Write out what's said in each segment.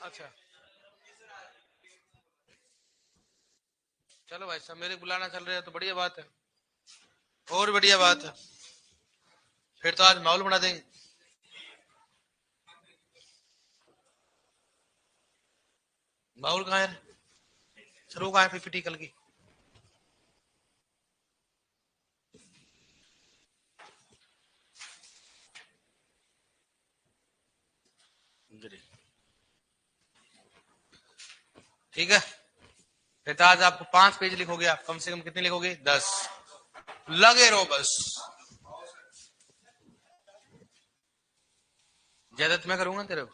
अच्छा चलो भाई साहब, मेरे बुलाना चल रहा है तो बढ़िया बात है, और बढ़िया बात है। फिर तो आज माहौल बना देंगे। माहौल कहाँ है? शुरू कहाँ है पीपीटी कल की? ठीक है। फिर तो आज आपको 5 पेज लिखोगे आप, कम से कम कितने लिखोगे? 10। लगे रहो बस। ज्यादा तो मैं करूंगा तेरे को।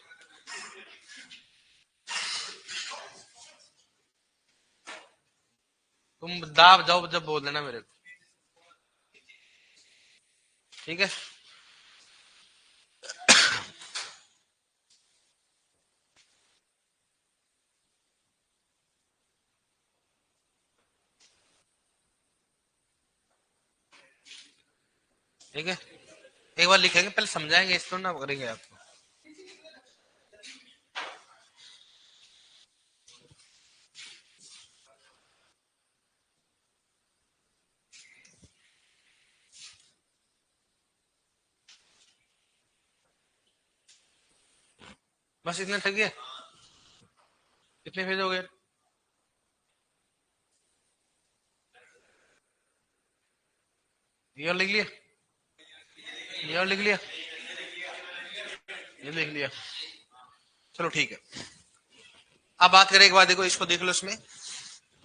तुम दाब जाओ जब बोल देना मेरे को। ठीक है। ठीक है, एक बार लिखेंगे, पहले समझाएंगे, इस तो ना करेंगे आपको। बस इतने थक गए? कितने पेज हो गए? ये और लिख लिया? ये और लिख लिया? ये लिख लिया? चलो ठीक है। अब बात करें एक बार, देखो इसको देख लो। इसमें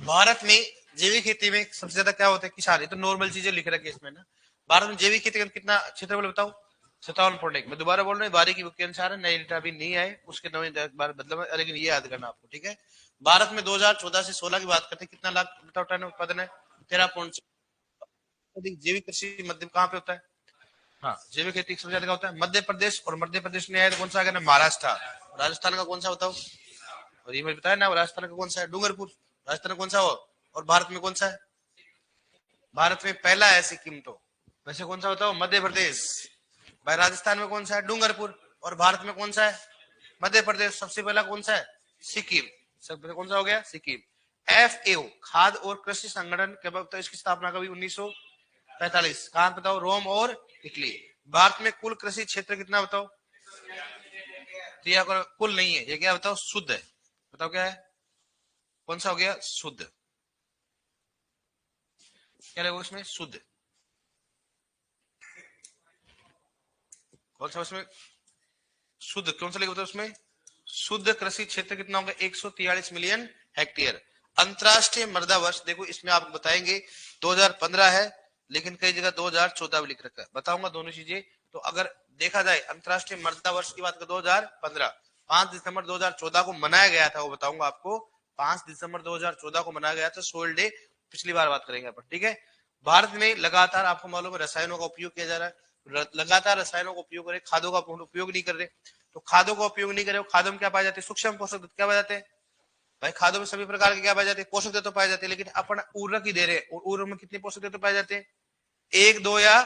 भारत में जैविक खेती में सबसे ज्यादा क्या होता है? किसान। ये तो नॉर्मल चीजें लिख रखी है इसमें ना। भारत में जैविक खेती का कितना क्षेत्रफल बताओ? 57.1। मैं दोबारा बोल रहा हूँ, बारी की बुक के अनुसार है, नए डेटा अभी नहीं आए, उसके नए बार मतलब, लेकिन ये याद करना आपको। ठीक है। भारत में 2014 से 16 की बात करते हैं, कितना लाख बताओ टन उत्पादन है? 13 जैविक कृषि मध्य कहाँ पे होता है? हाँ, जैविक खेती सबसे ज्यादा होता है मध्य प्रदेश, और मध्य प्रदेश में है तो कौन सा? अगर महाराष्ट्र। राजस्थान का कौन सा बताओ? और ये मैंने बताया ना, राजस्थान का कौन सा है? डूंगरपुर। राजस्थान का कौन सा हो? और भारत में कौन सा है? भारत में पहला है सिक्किम। तो वैसे कौन सा बताओ? मध्य प्रदेश। भाई राजस्थान में कौन सा है? डूंगरपुर। और भारत में कौन सा है? मध्य प्रदेश। सबसे पहला कौन सा है? सिक्किम। सबसे पहले कौन सा हो गया? सिक्किम। FAO खाद्य और कृषि संगठन के वक्त इसकी स्थापना कभी? 1945। कहां बताओ? रोम और इटली। भारत में कुल कृषि क्षेत्र कितना बताओ? तो ये कुल नहीं है, ये क्या बताओ? शुद्ध है। बताओ क्या है? कौन सा हो गया? शुद्ध। क्या लगेगा उसमें? शुद्ध। कौन सा उसमें शुद्ध? कौन सा लगेगा उसमें? शुद्ध कृषि क्षेत्र कितना होगा? 143 मिलियन हेक्टेयर। अंतरराष्ट्रीय मृदा वर्ष देखो इसमें आप बताएंगे 2015 है, लेकिन कई जगह 2014 भी लिख रखा है। बताऊंगा दोनों चीजें। तो अगर देखा जाए अंतरराष्ट्रीय मृदा वर्ष की बात कर 2015, 5 दिसंबर 2014 को मनाया गया था, वो बताऊंगा आपको। 5 दिसंबर 2014 को मनाया गया था सोइल डे। पिछली बार बात करेंगे अपन। ठीक है। भारत में लगातार आपको मालूम है रसायनों का उपयोग किया जा रहा है। लगातार रसायनों का उपयोग करे, खादों का उपयोग नहीं कर रहे। तो खादों का उपयोग नहीं करे, खादों में क्या पाए जाते हैं? सूक्ष्म पोषक तत्व क्या पाए जाते हैं? भाई खादों में सभी प्रकार के क्या पाए जाते हैं? पोषक तत्व पाए जाते हैं। लेकिन अपन उर्वरक ही दे रहे हैं, और उर्वरक में कितने पोषक तत्व पाए जाते हैं? 1, 2 या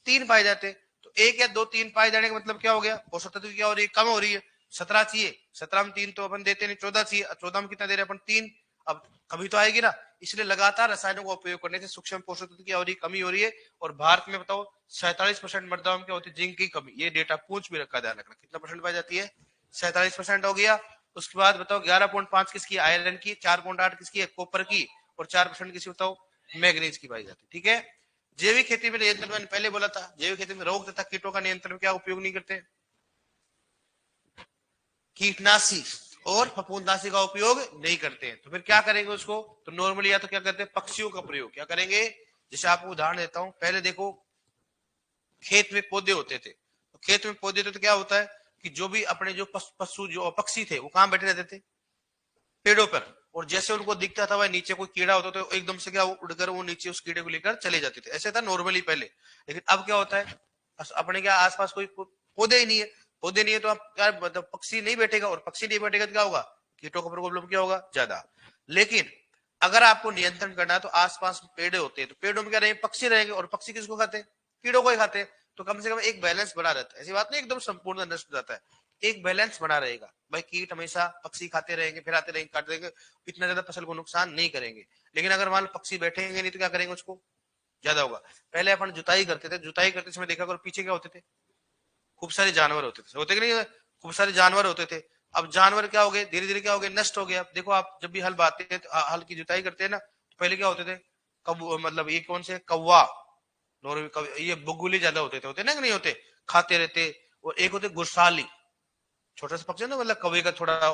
3 पाए जाते हैं। तो 1 या 2, 3 पाए जाने का मतलब क्या हो गया? पोषक तत्व क्या हो रही है? कम हो रही है। 17 चाहिए, 17 में 3 तो अपन देते नहीं, 14 चाहिए, 14 में कितना दे रहे हैं अपन? 3। अब कभी तो आएगी ना। इसलिए लगातार रसायनों का उपयोग करने से सूक्ष्म पोषक तत्व की हो रही, कमी हो रही है। और भारत में बताओ 47% मृदाओं में क्या होती है? जिंक की कमी। ये डेटा पूछ भी रखा, ध्यान रखना। कितना परसेंट पाई जाती है? 47% हो गया। उसके बाद बताओ 11.5 किसकी? आयरन की। 4.8 किसकी है? कॉपर की। और 4% किसी बताओ? मैग्नीज की पाई जाती है। ठीक है। जैविक खेती में नियंत्रण मैंने पहले बोला था, जैविक खेती में रोग तथा कीटों का नियंत्रण क्या उपयोग नहीं करते? कीटनाशी और फफूंदनाशी का उपयोग नहीं करते हैं। तो फिर क्या करेंगे उसको? तो नॉर्मली या तो क्या करते हैं? पक्षियों का प्रयोग। क्या करेंगे? जैसे आपको उदाहरण देता हूं, पहले देखो खेत में पौधे होते थे। तो खेत में पौधे थे तो क्या होता है कि जो भी अपने जो पशु जो पक्षी थे वो कहां बैठे रहते थे? पेड़ों पर। और जैसे उनको दिखता था भाई नीचे कोई कीड़ा होता तो एकदम से क्या वो उड़कर वो नीचे उस कीड़े को लेकर चले जाते थे। ऐसे था नॉर्मली पहले। लेकिन अब क्या होता है? अपने क्या आसपास कोई पौधे ही नहीं है। पौधे नहीं है तो आप क्या मतलब? पक्षी नहीं बैठेगा, और पक्षी नहीं बैठेगा तो क्या होगा? कीटों का प्रॉब्लम क्या होगा? ज्यादा। लेकिन अगर आपको नियंत्रण करना है तो आसपास पेड़ होते हैं, तो पेड़ों में क्या रहेंगे? पक्षी रहेंगे। और पक्षी किसको खाते हैं? कीड़ों को ही खाते हैं। तो कम से कम एक बैलेंस बना रहता है। ऐसी बात नहीं एकदम संपूर्ण नष्ट हो जाता है। एक बैलेंस बना रहेगा। भाई कीट हमेशा पक्षी खाते रहेंगे, फिर आते रहेंगे, काट देंगे, इतना ज्यादा फसल को नुकसान नहीं करेंगे। लेकिन अगर मान लो पक्षी बैठेंगे नहीं तो क्या करेंगे, उसको ज्यादा होगा। पहले अपन जुताई करते थे, जुताई करते समय देखा करो पीछे क्या होते थे, खूब सारे जानवर होते थे, होते कि नहीं, खूब सारे जानवर होते थे। अब जानवर क्या हो गए, धीरे धीरे क्या हो गए, नष्ट हो गए। अब देखो आप जब भी हल बाते हैं, हल की जुताई करते हैं ना, तो पहले क्या होते थे, कब मतलब ये कौन से कौवा, ये बुगुले ज्यादा होते ना कि नहीं होते, खाते रहते। और एक होते गुरसाली, छोटा सा पक्षी ना, मतलब कौवे का थोड़ा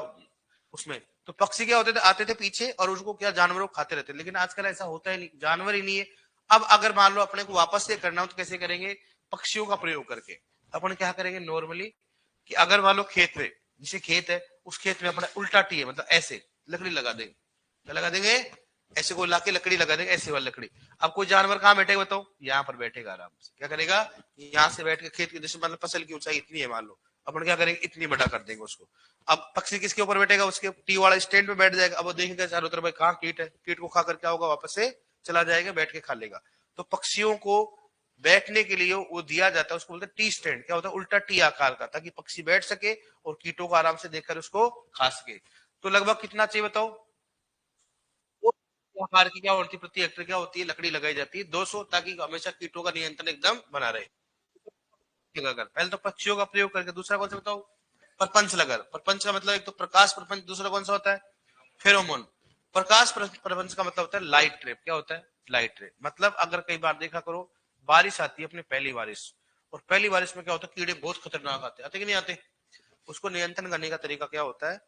उसमें। तो पक्षी क्या होते थे, आते थे पीछे और उसको क्या जानवरों को खाते रहते। लेकिन आजकल ऐसा होता ही नहीं, जानवर ही नहीं है। अब अगर मान लो अपने को वापस से करना हो तो कैसे करेंगे, पक्षियों का प्रयोग करके। अपन क्या करेंगे नॉर्मली, कि अगर मान लो खेत में, जैसे खेत है, उस खेत में अपना उल्टा टी है, मतलब ऐसे लकड़ी लगा देंगे। क्या लगा देंगे, ऐसे को लाके लकड़ी लगा देंगे, ऐसे वाली लकड़ी। अब कोई जानवर कहाँ बैठेगा बताओ, यहाँ पर बैठेगा आराम से। क्या करेगा, यहाँ से बैठ के खेत की, जैसे मतलब फसल की ऊंचाई इतनी है मान लो, अपन क्या करेंगे, इतनी बड़ा कर देंगे उसको। अब पक्षी किसके ऊपर बैठेगा, उसके टी वाला स्टैंड पे बैठ जाएगा। अब वो देखेगा चारों तरफ भाई कहाँ कीट है, कीट को खाकर क्या होगा, वापस से चला जाएगा, बैठ के खा लेगा। तो पक्षियों को बैठने के लिए वो दिया जाता है, उसको बोलते हैं टी स्टैंड। क्या होता है, उल्टा टी आकार का, ताकि पक्षी बैठ सके और कीटों को आराम से देखकर उसको खा सके। तो लगभग कितना चाहिए बताओ, वो आकार की क्या होती है, प्रति हेक्टेयर क्या होती है, लकड़ी लगाई जाती है 200, ताकि हमेशा कीटों का नियंत्रण एकदम बना रहे। लगाकर पहले तो पक्षियों का प्रयोग करके, दूसरा कौन सा बताओ, प्रपंच लगाकर। प्रपंच का मतलब एक तो प्रकाश प्रपंच, दूसरा कौन सा होता है, फेरोमोन। प्रकाश प्रपंच का मतलब होता है लाइट ट्रैप। क्या होता है, लाइट ट्रैप। मतलब अगर कई बार देखा करो, बारिश आती है अपनी पहली बारिश, और पहली बारिश में क्या होता है, कीड़े बहुत खतरनाक आते, आते कि नहीं आते। उसको नियंत्रण करने का तरीका क्या होता है,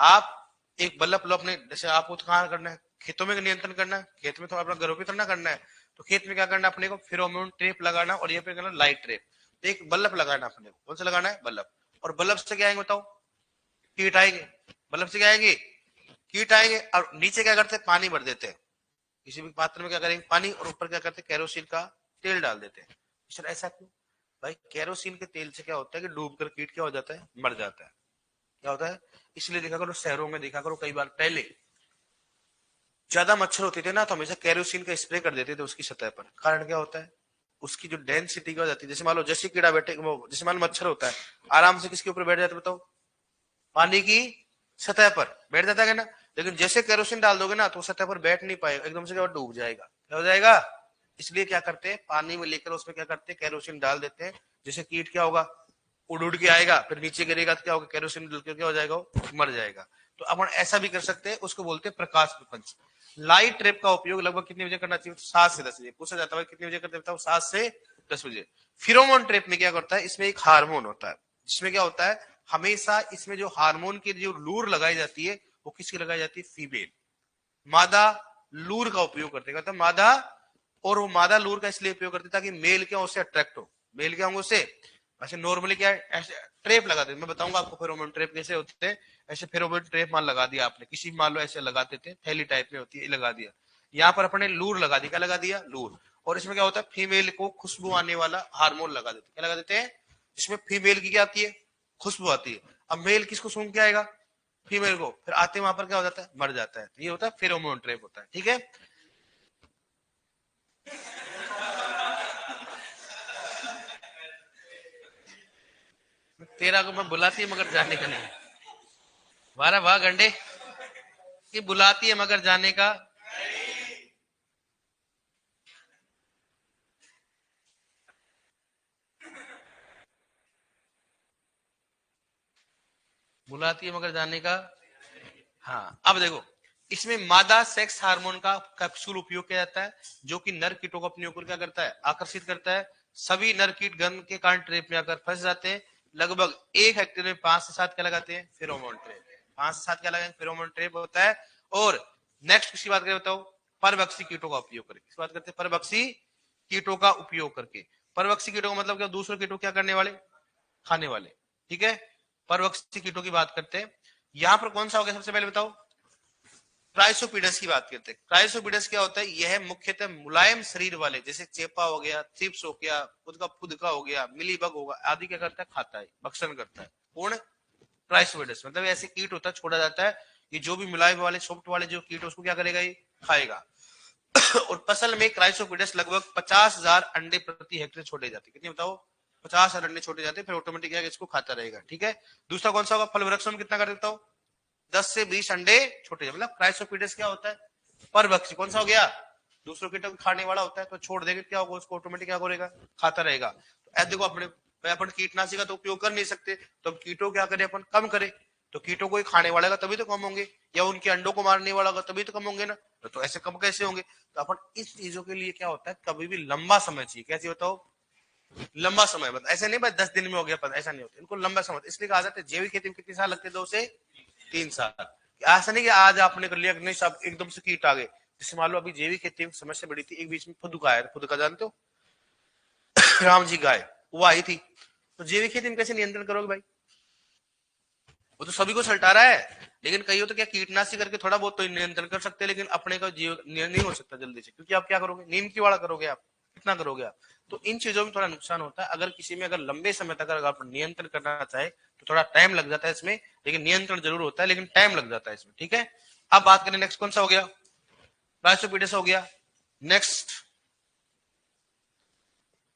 आप एक बल्ब लो अपने, जैसे आपको तो कहाँ करना है, खेतों में नियंत्रण करना है, खेत में तो अपना घरों पे करना करना है। तो खेत में क्या करना है अपने को, फेरोमोन ट्रैप लगाना, और ये पे करना लाइट ट्रैप। तो एक बल्ब लगाना अपने को, कौन सा लगाना है, बल्ब। और बल्ब से क्या आएंगे बताओ, कीट आएंगे। बल्ब से क्या आएंगे, कीट आएंगे। और नीचे क्या करते हैं, पानी भर देते हैं किसी भी पात्र में, क्या करेंगे पानी, और ऊपर क्या करते हैं, केरोसिन का तेल डाल देते हैं। सर ऐसा क्यों, भाई केरोसिन के तेल से क्या होता है कि डूबकर कीट क्या हो जाता है, मर जाता है। क्या होता है, इसलिए देखा करो शहरों में, देखा करो कई बार पहले ज्यादा मच्छर होते थे ना, तो हमेशा केरोसिन का स्प्रे कर देते थे उसकी सतह पर। कारण क्या होता है, उसकी जो डेंसिटी क्या हो जाती है, जैसे मान लो जैसे कीड़ा बैठे, वो जैसे मान लो मच्छर होता है, आराम से किसके ऊपर बैठ जाता है बताओ, पानी की सतह पर बैठ जाता है ना। लेकिन जैसे केरोसिन डाल दोगे ना, तो सतह पर बैठ नहीं पाएगा, एकदम से क्या डूब जाएगा। क्या हो जाएगा, इसलिए क्या करते हैं, पानी में लेकर उसमें क्या करते हैं, केरोसिन डाल देते हैं। जैसे कीट क्या होगा, उड़ उड़ के आएगा, फिर नीचे गिरेगा तो क्या होगा, केरोसिन डलकर क्या हो जाएगा, वो मर जाएगा। तो अपन ऐसा भी कर सकते हैं, उसको बोलते हैं प्रकाश प्रपंच। लाइट ट्रैप का उपयोग लगभग कितने बजे करना चाहिए, 7 से 10 बजे। पूछा जाता है कितने बजे करते बताओ, 7 से 10 बजे। फिरोमोन ट्रैप में क्या करता है, इसमें एक हार्मोन होता है, जिसमें क्या होता है, हमेशा इसमें जो हार्मोन की जो लूर लगाई जाती है, वो किसकी लगाई जाती है, फीमेल, मादा लूर का उपयोग करते हैं, मादा। और वो मादा लूर का इसलिए उपयोग करते ताकि मेल क्या उससे अट्रैक्ट हो, मेल क्या होंगे उससे। ऐसे नॉर्मली क्या है, ऐसे ट्रेप लगाते, मैं बताऊंगा आपको फेरोमोन ट्रेप कैसे होते हैं। ऐसे फेरोमोन ट्रेप मान लगा दिया आपने, किसी मान लो ऐसे लगाते थे, थैली टाइप में होती है, लगा दिया। यहाँ पर अपने लूर लगा दी, क्या लगा दिया, लूर। और इसमें क्या होता है, फीमेल को खुशबू आने वाला हार्मोन लगा देते, क्या लगा देते हैं, इसमें फीमेल की क्या आती है, खुशबू आती है। अब मेल किसको सूंघ के आएगा, फीमेल को, फिर आते वहां पर क्या हो जाता है, मर जाता है। तो ये होता है फेरोमोन ट्रैप होता है, ठीक है। तेरा को मैं बुलाती है मगर जाने का नहीं, वाह वाह गंडे, ये बुलाती है मगर जाने का। बुलाती है मगर जाने का। हाँ अब देखो, इसमें मादा सेक्स हार्मोन का कैप्सूल उपयोग किया जाता है, जो कि नर कीटों को अपने ऊपर क्या करता है, आकर्षित करता है। सभी नर कीट गंध के कारण ट्रेप में आकर फंस जाते हैं। लगभग 1 हेक्टेयर में 5 से 7 क्या लगाते हैं, फेरोमोन ट्रेप। 5 से 7 क्या लगाएंगे, फेरोमोन ट्रेप होता है। और नेक्स्ट किसकी बात करें बताओ, परभक्षी कीटों का उपयोग करके। किस बात करते हैं, परभक्षी कीटों का उपयोग करके। परभक्षी कीटों का मतलब क्या, दूसरे कीटों क्या करने वाले, खाने वाले, ठीक है। परभक्षी कीटों की बात करते हैं। यहां पर कौन सा हो गया सबसे पहले बताओ, क्राइसोपीडस की बात करते हैं। क्राइसोपीडस क्या होता है, यह मुख्यतः मुलायम शरीर वाले, जैसे चेपा हो गया, थ्रिप्स हो गया, खुद का फुदका हो गया, मिलीबग होगा आदि, क्या करता है, खाता है, भक्षण करता है। कौन, क्राइसोपीडस। मतलब ऐसे कीट होता है, छोड़ा जाता है, ये जो भी मुलायम वाले सॉफ्ट वाले जो कीट उसको क्या करेगा, ये खाएगा। और फसल में क्राइसोपीडस लगभग 50,000 अंडे प्रति हेक्टेयर छोड़े जाते, कितने बताओ, 50 अंडे छोटे जाते हैं, फिर ऑटोमेटिक क्या इसको खाता रहेगा। ठीक है, दूसरा कौन सा होगा, फल वृक्ष में कितना कर देता हूँ, 10 से 20 अंडे छोटे, मतलब क्राइसोपीडियस क्या होता है, परभक्षी। कौन सा हो गया, दूसरों कीटों को खाने वाला होता है, तो छोड़ देंगे क्या होगा, उसको ऑटोमेटिक क्या करेगा, खाता रहेगा। तो देखो अपन कीटनाशी का तो उपयोग कर नहीं सकते, तो कीटों क्या करें अपन, कम करें। तो कीटों को खाने वाला तभी तो कम होंगे, या उनके अंडों को मारने वाला होगा तभी तो कम होंगे ना, तो ऐसे कम कैसे होंगे। तो अपन इस चीजों के लिए क्या होता है, कभी भी लंबा समय चाहिए। कैसे बताओ, लंबा समय, मतलब ऐसे नहीं बस 10 दिन में हो गया, पता ऐसा नहीं होता, इनको लंबा समय। इसलिए कहा जाता है जैविक खेती में कितने साल लगते हैं, 2 से 3 साल। ऐसा नहीं कि आज आपने कर लिया, नहीं सब एकदम से कीट आ गए। जैसे मान लो अभी जैविक खेती में समस्या बड़ी थी, एक बीच में फुदका आया, फुदका जानते हो, राम जी गाय वो आई थी, तो जैविक खेती में कैसे नियंत्रण करोगे भाई, वो तो सभी को सल्टा रहा है। लेकिन कई हो तो क्या कीटनाशी करके थोड़ा बहुत तो नियंत्रण कर सकते हैं, लेकिन अपने का जीव नहीं हो सकता जल्दी से, क्योंकि आप क्या करोगे, नीम की वाड़ा करोगे, आप कितना करोगे आप। तो इन चीजों में थोड़ा नुकसान होता है। अगर किसी में अगर लंबे समय तक अगर आप नियंत्रण करना चाहे तो थोड़ा टाइम लग जाता है इसमें, लेकिन नियंत्रण जरूर होता है, लेकिन टाइम लग जाता है इसमें। ठीक है, अब बात करें नेक्स्ट कौन सा हो गया, राइसोपीडियस हो गया। नेक्स्ट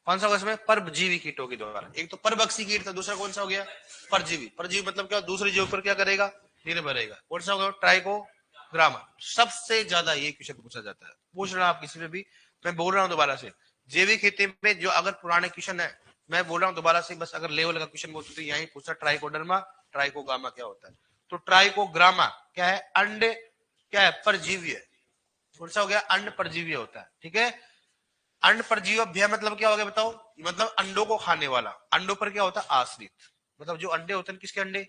कौन सा होगा इसमें, परजीवी कीटों के द्वारा। एक तो परभक्षी कीट था, दूसरा कौन सा हो गया, परजीवी। परजीवी मतलब क्या, दूसरे जीव पर क्या करेगा, निर्भर रहेगा। कौन सा होगा, ट्राइकोग्रामा। सबसे ज्यादा ये क्वेश्चन पूछा जाता है, पूछ रहा आप किसी में भी, मैं बोल रहा हूँ दोबारा से, जैविक खेती में जो अगर पुराने क्वेश्चन है, मैं बोल रहा हूँ दोबारा से, बस अगर लेवल का क्वेश्चन बोलते तो यही पूछा, ट्राइकोडर्मा ट्राइकोगामा क्या होता है। तो ट्राइकोग्रामा क्या है, अंडे क्या है, परजीवी है। कौन सा हो गया, अंड परजीवी होता है। ठीक है, अंड परजीवी मतलब क्या हो गया बताओ, मतलब अंडों को खाने वाला, अंडों पर क्या होता है, आश्रित। मतलब जो अंडे होते हैं किसके अंडे,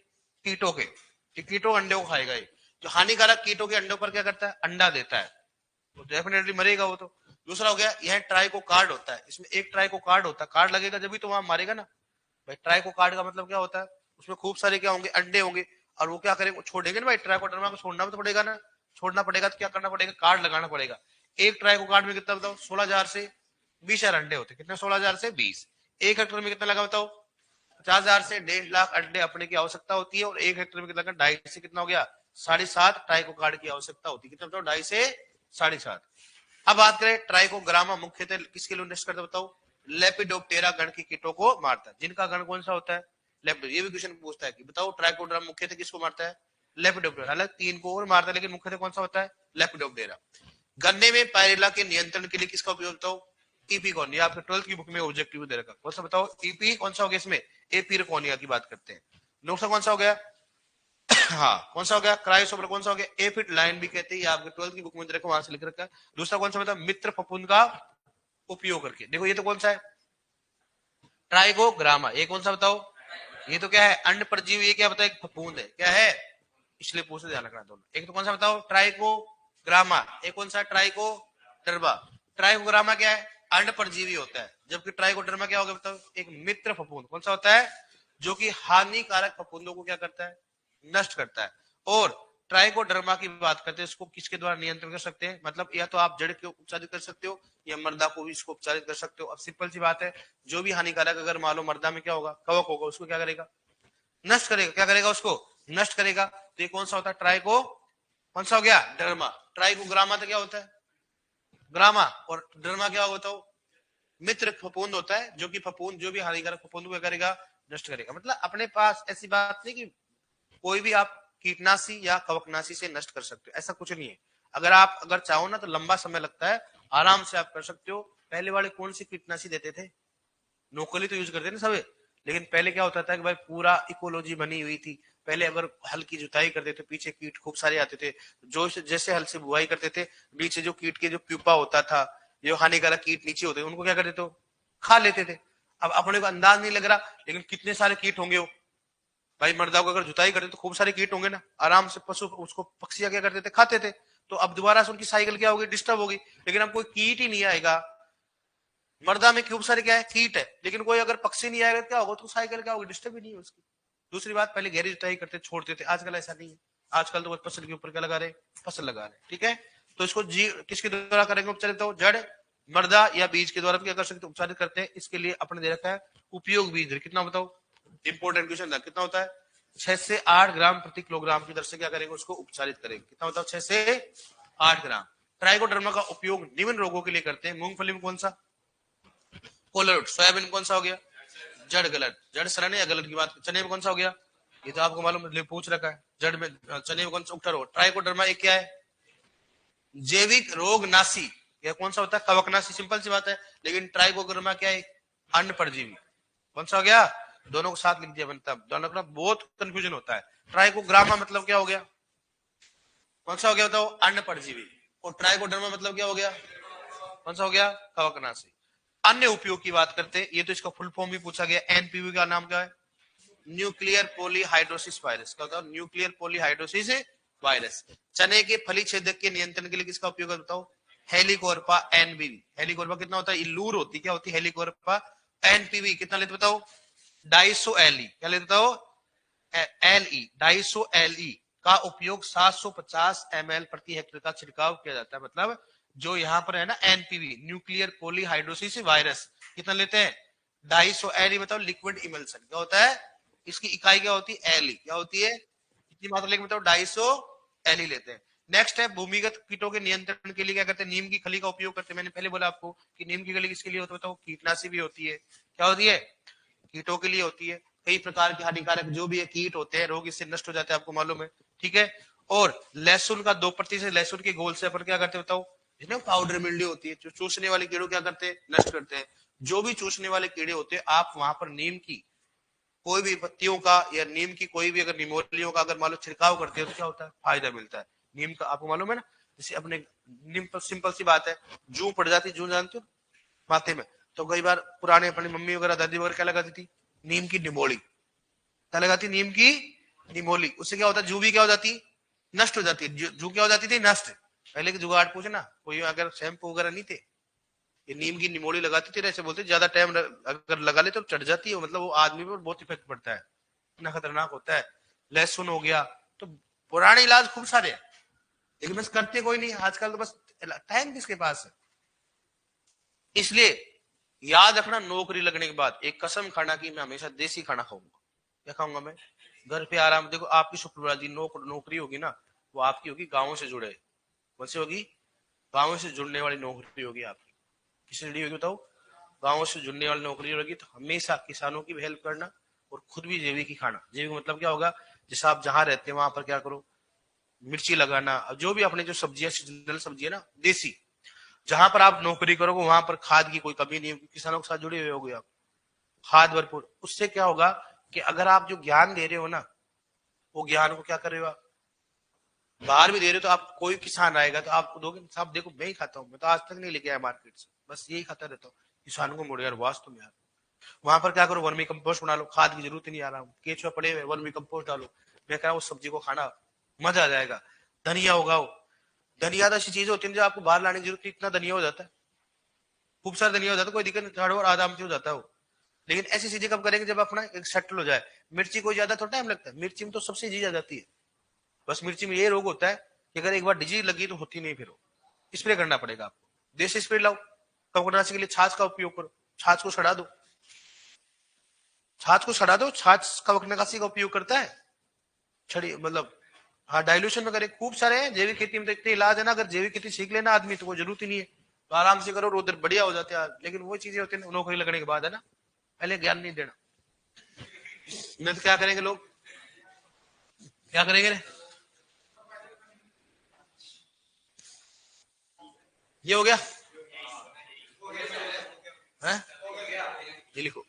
कीटों के, कीटों अंडे को खाएगा ये। जो हानिकारक कीटों के अंडों पर क्या करता है, अंडा देता है, तो डेफिनेटली मरेगा वो तो। दूसरा हो गया, यह ट्राइको कार्ड होता है, इसमें एक ट्राइको कार्ड होता है, कार्ड लगेगा जब भी तो वहां मारेगा ना भाई। ट्राइको कार्ड का मतलब क्या होता है, उसमें खूब सारे क्या होंगे, अंडे होंगे, और वो क्या करेंगे, छोड़ेंगे ना भाई, ट्राइकोडर्मा को छोड़ना तो पड़ेगा ना, छोड़ना पड़ेगा तो क्या करना पड़ेगा, कार्ड लगाना पड़ेगा। एक ट्राइको कार्ड में कितना बताओ, 16,000 से 20,000 अंडे होते, कितने, 16,000 से 20। एक हेक्टर में कितना लगा बताओ, 50,000 से 1.5 लाख अंडे अपने की आवश्यकता होती है, और एक हेक्टर में कितना, 2.5 से कितना हो गया, 7.5 ट्राइको कार्ड की आवश्यकता होती है। कितना बताओ, 2.5 से 7.5। अब बात करें ट्राइकोग्रामा मुख्यतः किसके लिए नष्ट करता है बताओ, लेपिडोप्टेरा गण के कीटों को मारता है। जिनका गण कौन सा होता है, लेपिडो। ये भी क्वेश्चन पूछता है कि बताओ ट्राइकोग्रामा मुख्यतः किसको मारता है, लेपिडोप्टेरा। हालांकि 3 को और मारता है, लेकिन मुख्यतः कौन सा होता है, लेपिडोप्टेरा। गन्ने में पायरेला के नियंत्रण के लिए किसका उपयोग बताओ, इपिकॉर्निया। आपके 12th की बुक में ऑब्जेक्टिव दे रखा, कौन सा बताओ, ईपी कौन सा हो गया इसमें, एपिरकॉनिया की बात करते हैं। दूसरा कौन सा हो गया, हाँ कौन सा हो गया, क्रायोसोपर। कौन सा हो गया, एफिड लाइन भी कहते हैं, आपके 12th की बुक में देखो, वहां से लिख रखा है। दूसरा कौन सा बताओ, मित्र फफूंद का उपयोग करके। देखो ये तो कौन सा है, ट्राइकोग्रामा। ये कौन सा बताओ, ये तो क्या है, अंड परजीवी। ये क्या बताओ, एक फफूंद है, क्या है, इसलिए पूछते ध्यान रखना दोनों। एक तो कौन सा बताओ, ट्राइकोग्रामा। एक कौन सा, ट्राइकोडर्मा। ट्राइकोग्रामा क्या है, अंड परजीवी होता है, जबकि ट्राइकोडर्मा क्या होगा बताओ, एक मित्र फफूंद। कौन सा होता है, जो कि हानिकारक फफूंदों को क्या करता है, नष्ट करता है। और ट्राइकोडर्मा की बात करते हैं, इसको किसके द्वारा नियंत्रण कर सकते हैं, मतलब या तो आप जड़ के उपचारित कर सकते हो, या मर्दा को भी इसको उपचारित कर सकते हो। अब सिंपल सी बात है, जो भी हानिकारक, अगर मान लो मर्दा में क्या होगा, कवक होगा, उसको क्या करेगा, नष्ट करेगा। क्या करेगा, उसको नष्ट करेगा। तो ये कौन सा होता है, ट्राइको कौन सा हो गया, डर्मा। ट्राइकोग्रामा तो क्या होता है, ग्रामा, और डर्मा क्या होता है, मित्र फफूंद होता है, जो कि फफूंद, जो भी हानिकारक फफूंद को करेगा, नष्ट करेगा। मतलब अपने पास ऐसी बात नहीं कि कोई भी आप कीटनाशी या कवकनाशी से नष्ट कर सकते हो, ऐसा कुछ नहीं है। अगर चाहो ना तो लंबा समय लगता है, आराम से आप कर सकते हो। पहले वाले कौन सी कीटनाशी देते थे, नोकली तो यूज करते ना सब, लेकिन पहले क्या होता था कि भाई पूरा इकोलॉजी बनी हुई थी। पहले अगर हल की जुताई करते थे, पीछे कीट खूब सारे आते थे, जो जैसे हल से बुआई करते थे, नीचे जो कीट के जो प्यूपा होता था, जो हानिकारक कीट नीचे होते, उनको क्या करते थे, खा लेते थे। अब अपने को अंदाज नहीं लग रहा, लेकिन कितने सारे कीट होंगे वो भाई। मर्दा को अगर जुताई करते तो खूब सारे कीट होंगे ना, आराम से पशु उसको पक्षियां क्या करते थे, खाते थे। तो अब दोबारा से उनकी साइकिल क्या होगी, डिस्टर्ब होगी। लेकिन अब कोई कीट ही नहीं आएगा, मर्दा में खूब सारे क्या है, कीट है, लेकिन कोई अगर पक्षी नहीं आएगा क्या होगा, तो साइकिल क्या होगी, डिस्टर्ब ही नहीं है उसकी। दूसरी बात, पहले गहरी जुताई करते छोड़ते थे, आजकल ऐसा नहीं है। आजकल तो बस फसल के ऊपर क्या लगा रहे, फसल लगा रहे। ठीक है, तो इसको जी किसके द्वारा करेंगे उपचारित, हो जड़, मर्दा या बीज के द्वारा क्या कर सकते, उपचारित करते हैं। इसके लिए अपने दे रखा है उपयोग बीज, कितना बताओ, इंपोर्टेंट क्वेश्चन था, कितना होता है, 6 से 8 ग्राम प्रति किलोग्राम की दर से क्या करेंगे, उसको उपचारित करेंगे। कितना बताओ, 6 से 8 ग्राम। ट्राइकोडर्मा का उपयोग निम्न रोगों के लिए करते हैं। मूंगफली में कौन सा, कोलर, सोयाबीन कौन सा हो गया, जड़ गलत, जड़ सड़न या गलत की बात, चने में कौन सा हो गया, ये तो आपको मालूम है, पूछ रखा है। जड़ में चने में कौन सा उठा रोग, ट्राइकोडर्मा एक क्या है, जैविक रोग नासी, यह कौन सा होता है, कवकनाशी, सिंपल सी बात है। लेकिन ट्राइकोडर्मा क्या है, अन्न परजीवी, कौन सा हो गया, दोनों को साथ लिख दिया बनता है, दोनों का बहुत कंफ्यूजन होता है। ट्राइकोग्रामा मतलब क्या हो गया, कौन सा हो गया बताओ, अन्न परजीवी, और ट्राइकोडर्मा मतलब क्या हो गया, कौन सा हो गया, कवकनाशी। अन्य उपयोग की बात करते हैं, ये तो इसका फुल फॉर्म भी पूछा गया, एनपीवी का नाम क्या है, न्यूक्लियर पॉलीहाइड्रोसिस वायरस, क्या होता है, न्यूक्लियर पॉलीहाइड्रोसिस वायरस। चने के फली छेदक के नियंत्रण के लिए किसका उपयोग है बताओ, हेलिकोर्पा एनबीवी। हेलिकोर्पा कितना होता है, इल्लूर होती, क्या होती है हेलिकोर्पा, एनपीवी कितना लेते बताओ, 250 एलई, क्या लेते बताओ, एलई 250 एलई का उपयोग 750 ml प्रति हेक्टेयर का छिड़काव किया जाता है। मतलब जो यहाँ पर है ना एनपीवी, न्यूक्लियर पॉलीहाइड्रोसिस वायरस, कितना लेते हैं, 250 एलई, बताओ लिक्विड इमल्सन, क्या होता है, इसकी इकाई क्या होती है, एलई, क्या होती है, कितनी मात्रा लेके बताओ, 250 एलई लेते हैं। नेक्स्ट है भूमिगत कीटों के नियंत्रण के लिए क्या करते हैं, नीम की खली का उपयोग करते हैं। मैंने पहले बोला आपको कि नीम की खली किसके लिए होती है बताओ, कीटनाशी भी होती है, क्या होती है, कीटों के लिए होती है। कई प्रकार के हानिकारक जो भी है कीट होते हैं, रोग इससे नष्ट हो जाते हैं, आपको मालूम है, ठीक है। और लहसुन का 2% लहसुन के घोल से अपन क्या करते हैं बताओ, जिसमें पाउडर मिल्ड्यू होती है, जो चूसने वाले कीड़ों क्या करते हैं, नष्ट करते हैं। जो भी चूसने वाले कीड़े होते हैं, आप वहां पर नीम की कोई भी पत्तियों का या नीम की कोई भी अगर निमोलियों का अगर मान लो छिड़काव करते हो तो क्या होता है, फायदा मिलता है। नीम का आपको मालूम है ना, जैसे अपने नीम पर सिंपल सी बात है, जू पड़ जाती, जू जानते हो माथे में, तो कई बार पुराने अपनी मम्मी वगैरह दादी वगैरह क्या लगाती थी, नीम की निमोली, क्या लगाती, नीम की निमोली। उससे क्या होता है, जू भी क्या हो जाती, नष्ट हो जाती है। जू क्या हो जाती थी, नष्ट। पहले के जुगाड़ पूछना, कोई अगर शैम्पू वगैरह नहीं थे, ये नीम की निमोली लगाती थी, ऐसे बोलते ज्यादा टाइम अगर लगा ले तो चढ़ जाती है, मतलब वो आदमी पर बहुत इफेक्ट पड़ता है, इतना खतरनाक होता है। लहसुन हो गया, तो पुराने इलाज खूब सारे हैं, लेकिन बस करते कोई नहीं आजकल, तो बस टाइम किसके पास है। इसलिए याद रखना, नौकरी लगने के बाद एक कसम खाना कि मैं हमेशा देसी खाना खाऊंगा। क्या खाऊंगा मैं, घर पे आराम। देखो आपकी शुक्रवार नौकरी होगी ना, वो आपकी होगी गाँव से जुड़े, कौन सी होगी, गाँव से जुड़ने वाली नौकरी होगी आपकी। किससे जुड़ी होगी बताओ, गाँव से जुड़ने वाली नौकरी होगी। तो हमेशा किसानों की भी हेल्प करना और खुद भी जैविक ही खाना। जैविक मतलब क्या होगा, जैसे आप जहां रहते हैं वहां पर क्या करो, मिर्ची लगाना, जो भी अपने जो सब्जियां सीजनल सब्जी है ना देसी, जहां पर आप नौकरी करोगे वहां पर खाद की कोई कमी नहीं होगी, किसानों के साथ जुड़े हुए होगे आप, खाद भरपूर। उससे क्या होगा कि अगर आप जो ज्ञान दे रहे हो ना, वो ज्ञान को क्या कर रहे हो आप, बाहर भी दे रहे हो, तो आप कोई किसान आएगा तो आपको दोगे, साहब देखो मैं ही खाता हूँ, मैं तो आज तक नहीं लेके आया मार्केट से, बस यही खाता रहता हूँ। किसानों को मोड़ यार वास्तव में यार, वहां पर क्या करो, वर्मी कंपोस्ट बना लो, खाद की जरूरत ही नहीं, आ रहा हूँ केचुआ पड़े हुए, वर्मी कंपोस्ट डालो, मैं कह रहा हूँ उस सब्जी को खाना मजा आ जाएगा। धनिया उगाओ, धनिया तो ऐसी चीज होती है जो आपको बाहर लाने की जरूरत नहीं, इतना धनिया हो जाता है, खूब सारा धनिया हो जाता है, कोई दिक्कत नहीं, झाड़ और आराम से हो जाता है वो। लेकिन ऐसी चीजें कब करेंगे, जब अपना एक सेटल हो जाए। मिर्ची कोई ज्यादा थोड़ा टाइम लगता है, मिर्ची में तो सबसे चीज आ जाती है। बस मिर्ची में ये रोग होता है कि अगर एक बार डिजीज लगी तो होती नहीं, फिर स्प्रे करना पड़ेगा आपको, देसी स्प्रे लाओ। कवकनाशी के लिए छाछ का उपयोग करो, छाछ को सड़ा दो, छाछ को सड़ा दो, छाछ कवकनाशी का उपयोग करता है, छड़ी मतलब, हाँ डाइल्यूशन में करे, खूब सारे हैं जैविक खेती में, तो इतने इलाज है ना, अगर जैविक खेती सीख लेना आदमी तो कोई जरूरत ही नहीं है, तो आराम से करो, उधर बढ़िया हो जाते हैं। लेकिन वो चीजें होती है नौकरी लगने के बाद है ना, पहले ज्ञान नहीं देना। नहीं तो क्या करेंगे लोग, क्या करेंगे रे? ये हो गया है, ये लिखो।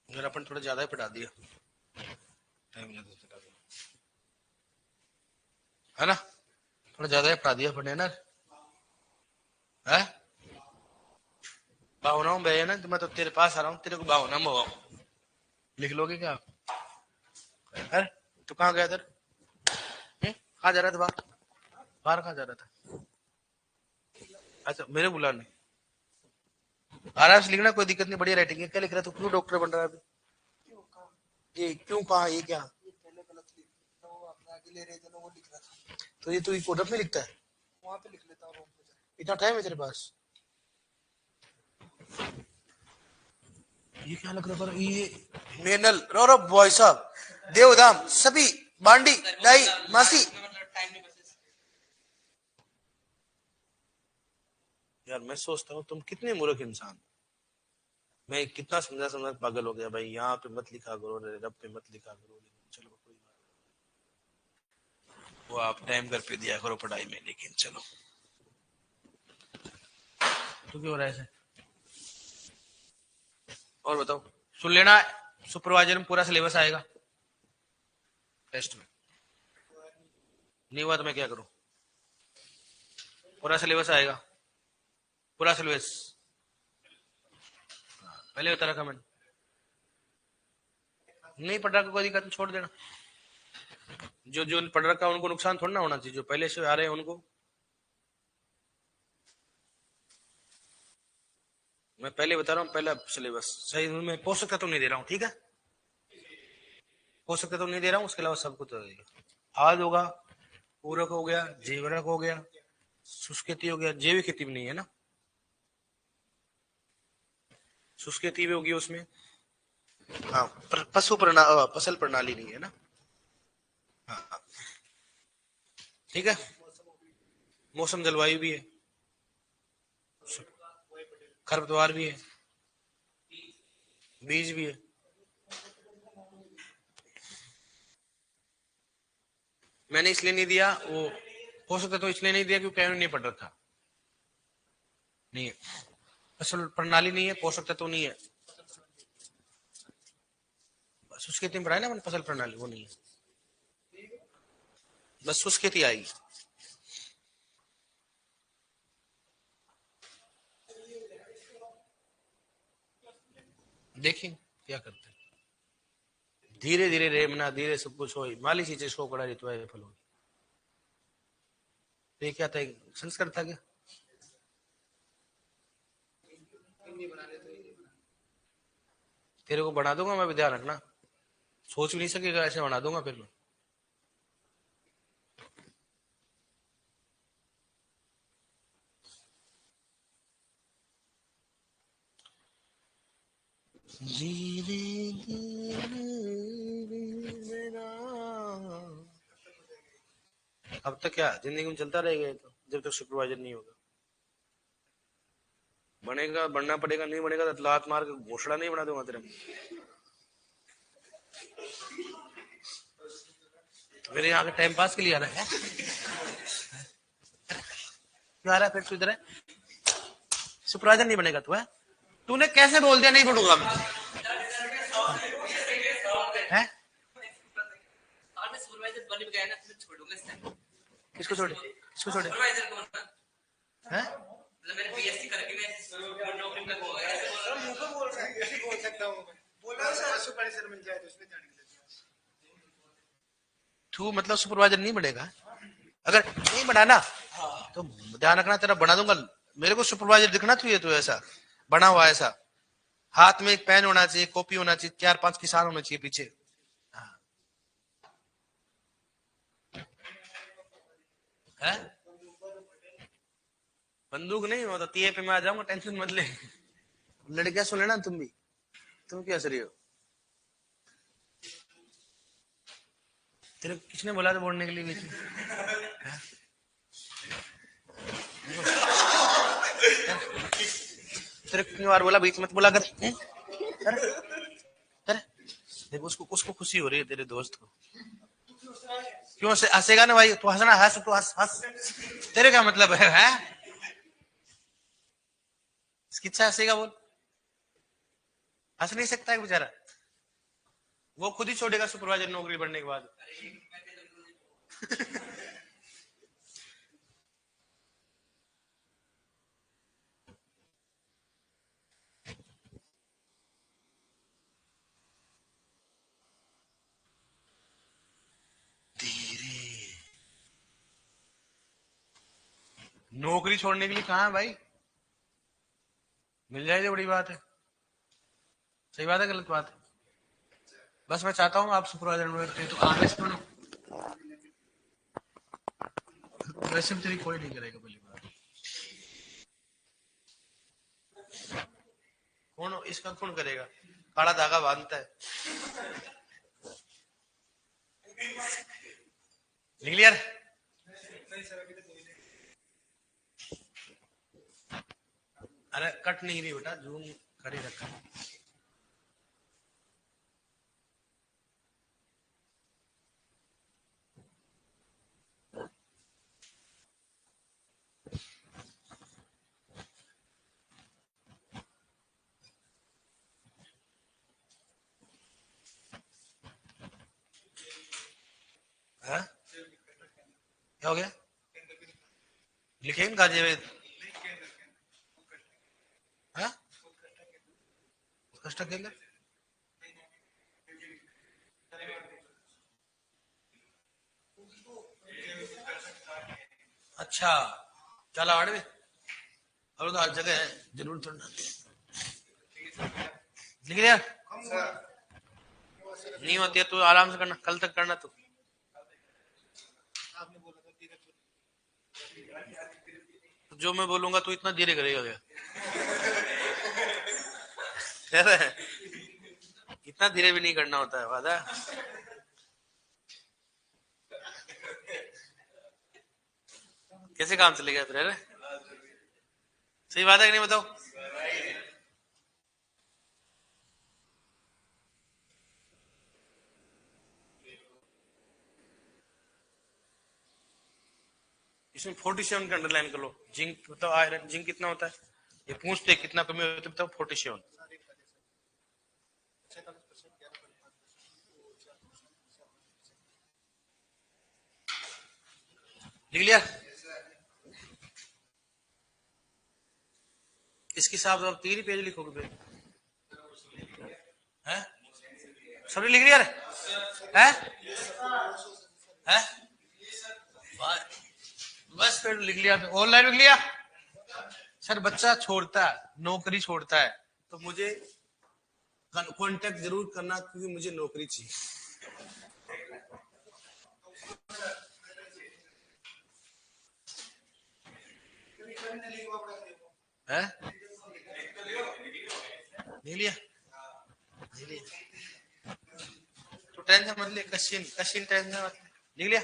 यार अपन थोड़ा ज्यादा ही पढ़ा दिया, टाइम ज्यादा चला गया है ना, थोड़ा ज्यादा ही पढ़ा दिया पढ़ने ना है। भावनाओं में है ना, तो मैं तो तेरे पास आ रहा हूँ, तेरे को भावना में लिख लोगे क्या आप? अरे तू कहाँ गया इधर, कहाँ जा रहा था बाहर, बाहर कहाँ जा रहा था, अच्छा मेरे बुलाने, आराम से लिखना, कोई दिक्कत नहीं, बढ़िया राइटिंग है। क्या लिख रहा है तू? क्यों डॉक्टर बन रहा है अभी? ये क्यों, कहा, ये क्या? तो ये तू कोडअप में लिखता है? वहां पे लिख लेता हूँ, इतना टाइम है तेरे पास? ये क्या लग रहा है? ये मेनल रौरव भाई साहब, देवधाम सभी, बांडी दाई मासी। यार मैं सोचता हूँ तुम कितने मूर्ख इंसान। मैं कितना समझा समझा पागल हो गया भाई। यहाँ पे मत लिखा करो, रब पे मत लिखा करो। चलो कोई बात, वो आप टाइम कर पे दिया करो पढ़ाई में, लेकिन चलो। तो क्यों हो रहा है ऐसे? और बताओ, सुन लेना, सुपरवाइजर में पूरा सिलेबस आएगा टेस्ट में। नहीं हुआ तो मैं क्या करूं? पूरा सिलेबस आएगा, पूरा सिलेबस। पहले बता रखा मैंने। नहीं पढ़ रखा कोई दिक्कत नहीं, छोड़ देना। जो जो पढ़ रखा उनको नुकसान थोड़ा ना होना चाहिए, जो पहले से आ रहे हैं उनको। मैं पहले बता रहा हूँ, पहला सिलेबस सही में पोषक तत्व नहीं दे रहा हूँ, ठीक है? पोषक तत्व नहीं दे रहा हूँ, उसके अलावा सब कुछ आज होगा, पूरक हो गया, जीवरक हो गया, शुष्क खेती हो गया। जैविक खेती भी नहीं है ना, शुष्क खेती भी होगी उसमें। हाँ, फसल प्रणाली नहीं है ना। हाँ ठीक है, मौसम जलवायु भी है, खरपतवार भी है, बीज भी है। मैंने इसलिए नहीं दिया वो पोषक तत्व, इसलिए नहीं दिया क्योंकि नहीं पढ़ रखा। नहीं है, फसल प्रणाली नहीं है, पोषक तत्व नहीं है, बस उसकी खेती पढ़ाई ना मैंने, फसल प्रणाली वो नहीं है, बस उसकी खेती आई। देखिए क्या करते हैं, धीरे धीरे रेमना, धीरे सब कुछ हो, माली चीजें शो करा रही तो है फल होगी। तो ये क्या था, संस्कार था क्या? तेरे को बना दूंगा मैं भी, ध्यान रखना। सोच भी नहीं सकेगा ऐसे बना दूंगा फिर मैं। धीरे धीरे अब तक क्या जिंदगी में चलता रहेगा तो, जब तक सुपरवाइजर नहीं होगा। बनेगा, बनना पड़ेगा, नहीं बनेगा तो लात मार के घोषणा नहीं बना दूंगा तेरे में। मेरे यहाँ के टाइम पास के लिए आ रहा है? क्यों आ रहा है फिर तू इधर है? सुपरवाइजर नहीं बनेगा तू है? तूने कैसे बोल दिया नहीं पढ़ूंगा मैं? है? किसको छोड़े, किसको छोड़े? है? मैंने बीएससी करके मैं नौकरी में हो गया, ऐसे बोल रहा है, ऐसे बोल सकता हूं मैं। बोला सर सुपरवाइजर मिल जाए तो उसमें जाने के लिए। तू मतलब सुपरवाइजर नहीं बनेगा? अगर नहीं बना ना तो ध्यान रखना, तेरा बना दूंगा। मेरे को सुपरवाइजर दिखना चाहिए तो ऐसा बना हुआ, ऐसा हाथ में एक पेन होना चाहिए, कॉपी होना चाहिए, 4-5 किसान होना चाहिए पीछे। हाँ। है? बंदूक नहीं हो तो तीए पे मैं आ जाऊंगा, टेंशन मत ले। लड़कियां सुन लेना तुम भी, तुम क्या सरी हो? तेरे किसने बोला था बोलने के लिए बीच में? तेरे कितनी बार बोला बीच मत बोला कर? कर देखो, उसको उसको खुशी हो रही है तेरे दोस्त को। क्यों हंसेगा ना भाई? तू हंसना, हंस तू, हंस हंस। तेरे क्या मतलब है? इसकी इच्छा हंसेगा बोल, हंस नहीं सकता है बेचारा। वो खुद ही छोड़ेगा सुपरवाइजर नौकरी बढ़ने के बाद। धीरे, नौकरी छोड़ने के लिए कहा है भाई? मिल जाए तो बड़ी बात है। सही बात है गलत बात है? बस मैं चाहता हूँ आप सुपरवाइजर में तो आगे से वैसे भी तेरी कोई नहीं करेगा पहली बात। कौन इसका कौन करेगा? काला धागा बांधता है। निकल यार। अरे कट नहीं रही बेटा, जूम कर ही रखा है। हाँ? क्या हो गया? लिखे इन गाजे? हाँ? कष्ट केलं? अच्छा चल आड़ में और तो हर जगह है, जरूर थोड़ा लिख लिया। नहीं होती है तो आराम से करना, कल तक करना। तो जो मैं बोलूंगा तो इतना धीरे करेगा क्या? इतना धीरे भी नहीं करना होता है, वादा। कैसे काम चलेगा फिर? अरे सही बात है कि नहीं बताओ? इसमें 47 का अंडरलाइन कर लो। जिंक बताओ, आयरन जिंक कितना होता है? ये पूछते कितना कमी होती है, बताओ 47। लिख लिया? इसके हिसाब से आप 3 पेज लिखोगे? हैं? सभी लिख लिया? है? है? बस फिर लिख लिया, ऑनलाइन लिख लिया। सर बच्चा छोड़ता है, नौकरी छोड़ता है तो मुझे कांटेक्ट जरूर करना, क्योंकि मुझे नौकरी चाहिए। है? नहीं लिया? नहीं लिया तो टेंशन मत ले, कशिन कशिन टेंशन मत ले। लिख लिया?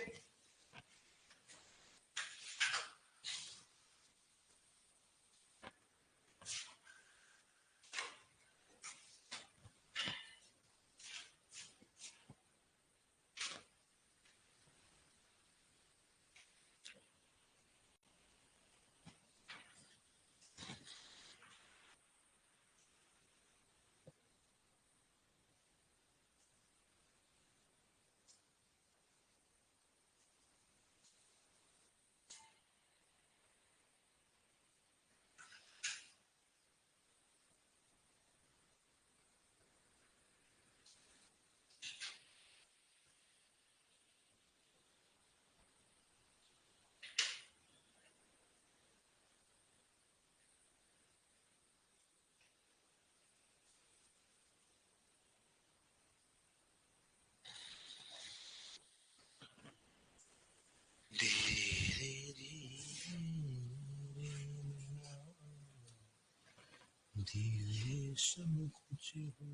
धीरे सब कुछ हो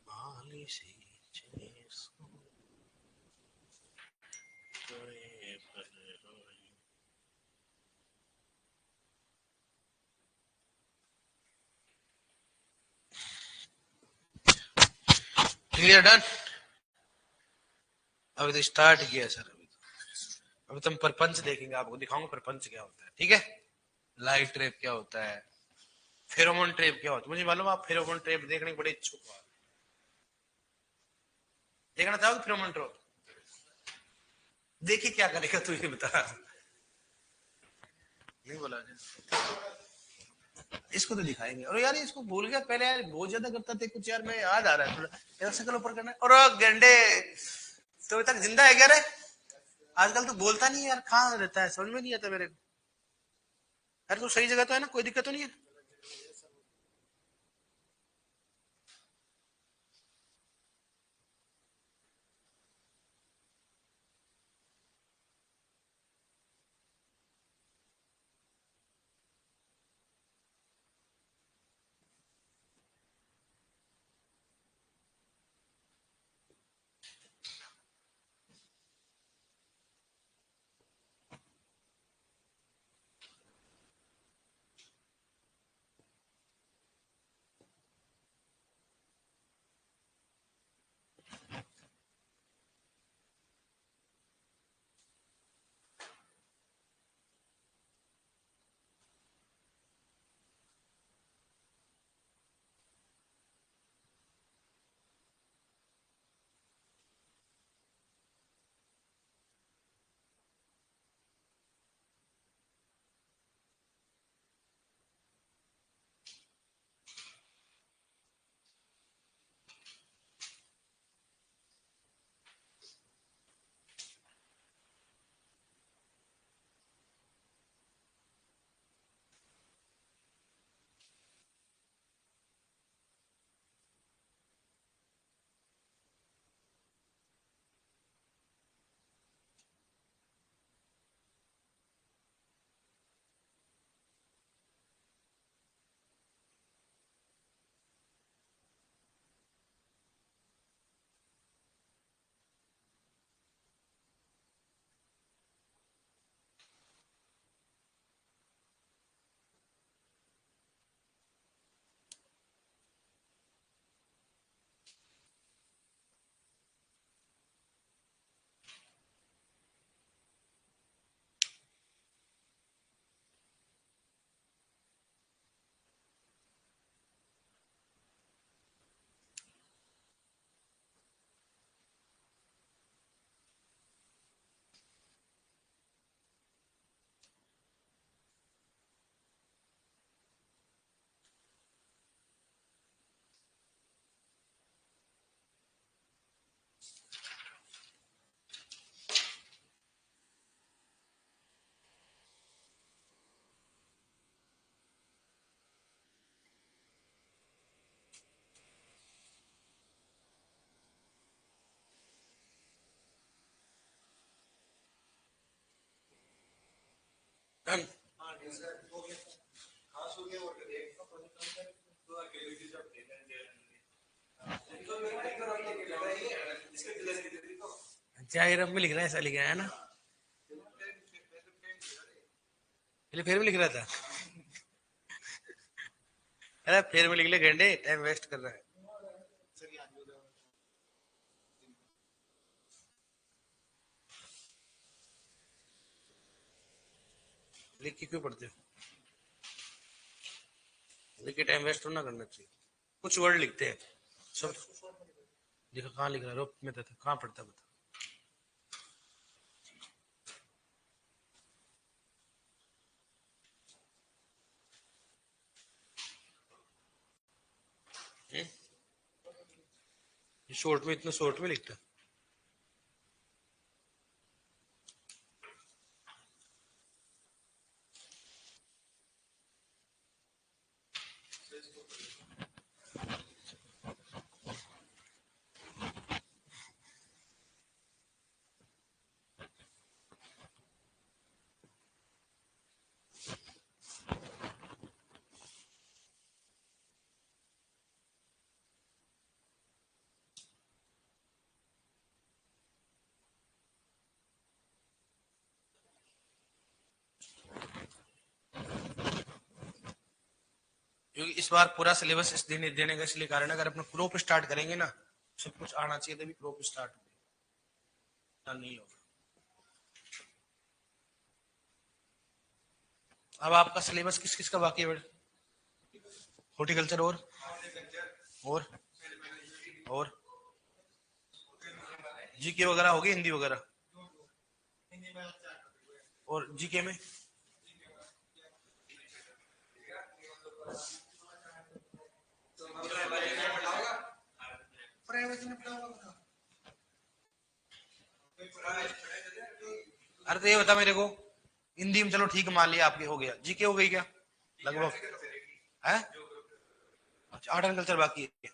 माली से चले सो क्लियर डन। अभी तो स्टार्ट किया सर। अभी तो हम प्रपंच देखेंगे, आपको दिखाऊंगा प्रपंच क्या होता है। ठीक है? लाइट ट्रैप क्या होता है, फेरोमोन ट्रैप क्या होता है। मुझे मालूम आप फेरोमोन ट्रैप देखने के बड़े इच्छुक हो। देखना चाहोगे फेरोमोन ट्रैप? देखिए क्या करेगा तू, ये बता। नहीं बोला इसको तो दिखाएंगे। और यार इसको भूल गया पहले यार, बहुत ज्यादा करता थे कुछ यार, मैं याद आ रहा है थोड़ा। ऐसा कल ऊपर करना है। और गेंडे तो अभी तक जिंदा है क्या रे? आजकल तो बोलता नहीं यार, कहाँ रहता है, समझ में नहीं आता मेरे को। अरे तो सही जगह तो है ना, कोई दिक्कत तो नहीं है। जाहिर में लिख रहा है, ऐसा लिखा है ना, फिर भी लिख रहा था। अरे फिर में लिख ले घंटे, टाइम वेस्ट कर रहा है। लिख के क्यों पढ़ते हो? लिख के टाइम वेस्ट तो ना करना चाहिए। कुछ वर्ड लिखते हैं सब। देखो कहाँ लिख रहा है, रोप में था कहाँ पढ़ता बता। शॉर्ट में, इतना शॉर्ट में लिखता। क्योंकि इस बार पूरा सिलेबस इस देने का इसलिए कारण, अगर अपना क्रॉप स्टार्ट करेंगे ना, सब कुछ आना चाहिए तभी क्रॉप स्टार्ट होगा, नहीं होगा। अब आपका सिलेबस किस किस का बाकी है? हॉर्टिकल्चर और और जीके वगैरह होगी, हिंदी वगैरह, और जीके में अरे तो ये बता मेरे को, हिंदी में चलो ठीक मान लिया आपके हो गया, जीके हो गई क्या लगभग है? अच्छा, आर्ट एंड कल्चर बाकी है,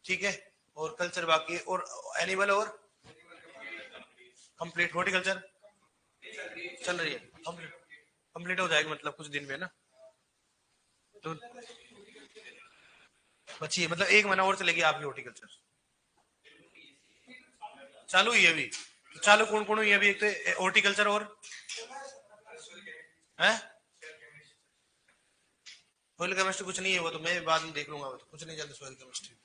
ठीक है, और कल्चर बाकी है, और एनिमल और कंप्लीट। हॉर्टिकल्चर चल रही है, कंप्लीट, कंप्लीट हो जाएगी मतलब कुछ दिन में ना, तो बची है मतलब 1 महीना और चलेगी आपकी हॉर्टिकल्चर, चालू ही है अभी। तो चालू कौन कौन हुई है अभी? एक तो हॉर्टिकल्चर और है सोइल केमिस्ट्री, कुछ नहीं है वो तो मैं बाद में देख लूंगा, वो तो कुछ नहीं चलता सोइल केमिस्ट्री।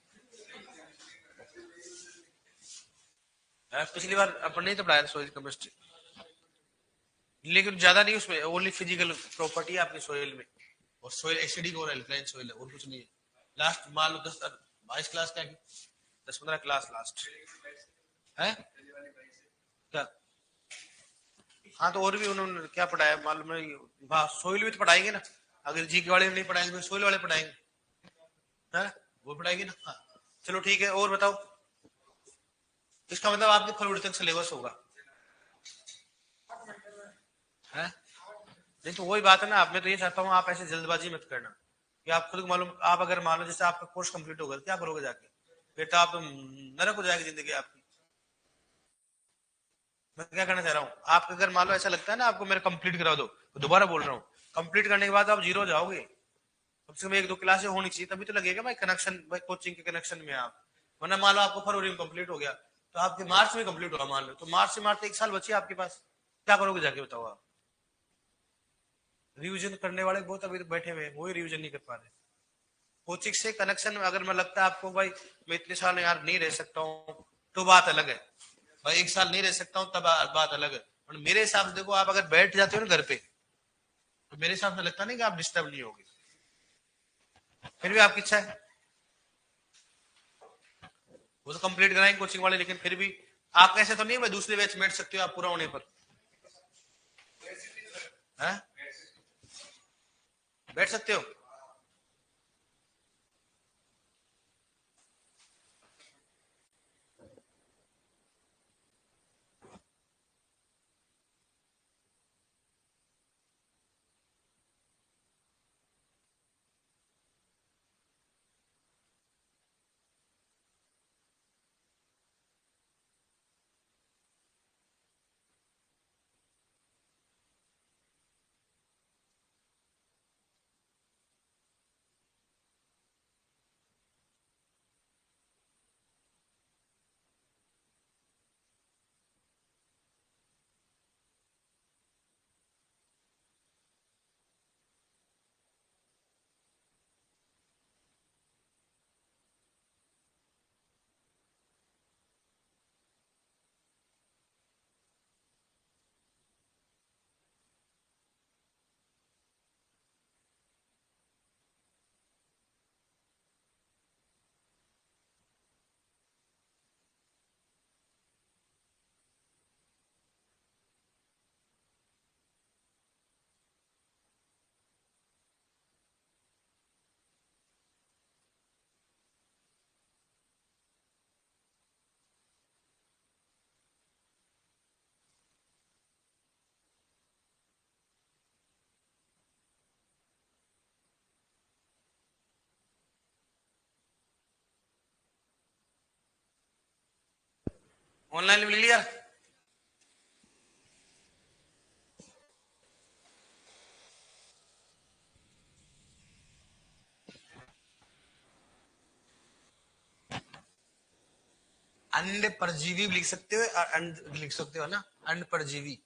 पिछली बार अपन नहीं तो पढ़ाया था सोइल केमिस्ट्री, लेकिन ज्यादा नहीं उसमें, ओनली फिजिकल प्रॉपर्टी है आपकी सोइल में, और सोइल एसिडिक और एल्कलाइन सोइल है, और कुछ नहीं है। लास्ट मान लो 10 22 क्लास क्या की, 10 15 क्लास लास्ट है क्या? हाँ तो और भी उन्होंने क्या पढ़ाया मालूम नहीं, हाँ सोइल भी तो पढ़ाएंगे ना, अगर जीके वाले नहीं पढ़ाएंगे सोइल वाले पढ़ाएंगे, है वो पढ़ाएंगे ना। हाँ चलो ठीक है, और बताओ, इसका मतलब आपके फरवरी तक सिलेबस होगा है? नहीं तो वही बात है ना, आप मैं तो ये चाहता हूँ आप ऐसे जल्दबाजी मत करना, कि आप खुद को मालूम, आप अगर मान लो जैसे आपका कोर्स कंप्लीट होगा क्या करोगे जाके, फिर तो आप तो नरक हो जाएगी जिंदगी आपकी। मैं क्या करना चाह रहा हूँ, आप अगर मान लो ऐसा लगता है ना आपको मेरा कंप्लीट करा दो, तो दोबारा बोल रहा हूँ, कंप्लीट करने के बाद आप जीरो जाओगे, कम से कम 1 2 क्लासें होनी चाहिए, तभी तो लगेगा भाई कनेक्शन, भाई कोचिंग के कनेक्शन में आप। वरना मान लो आपको फरवरी में कंप्लीट हो गया, तो आपके मार्च में कंप्लीट होगा मान लो, तो मार्च से मार्च 1 साल बची आपके पास, क्या करोगे जाके बताओ आप? रिविजन करने वाले बहुत अभी तो बैठे हुए हैं, वही रिविजन नहीं कर पा रहे। कोचिंग से कनेक्शन अगर मैं लगता है आपको भाई मैं इतने साल यार नहीं रह सकता हूँ, तो बात अलग है, भाई 1 साल नहीं रह सकता हूँ तब बात अलग है। और मेरे हिसाब से देखो, आप अगर बैठ जाते हो ना घर पे, तो मेरे हिसाब से लगता नहीं कि आप डिस्टर्ब नहीं होगे, फिर भी आपकी इच्छा है, वो तो कंप्लीट कराएंगे कोचिंग वाले, लेकिन फिर भी आप ऐसे तो नहीं भाई दूसरे बैच बैठ सकते हो आप पूरा होने पर, है बैठ सकते हो। ऑनलाइन मिल लिया, अंड परजीवी भी लिख सकते हो और अंड लिख सकते हो ना, अंड परजीवी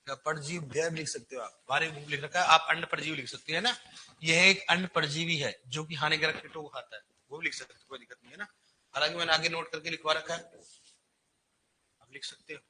या परजीव भी लिख सकते हो आप, बारे में लिख रखा है, आप अंड परजीवी लिख सकते हैं ना, यह एक अंड परजीवी है जो कि हानिकारक कीटों को खाता है, वो भी लिख सकते हो, कोई दिक्कत नहीं है ना। हालांकि मैंने आगे नोट करके लिखवा रखा है, आप लिख सकते हो।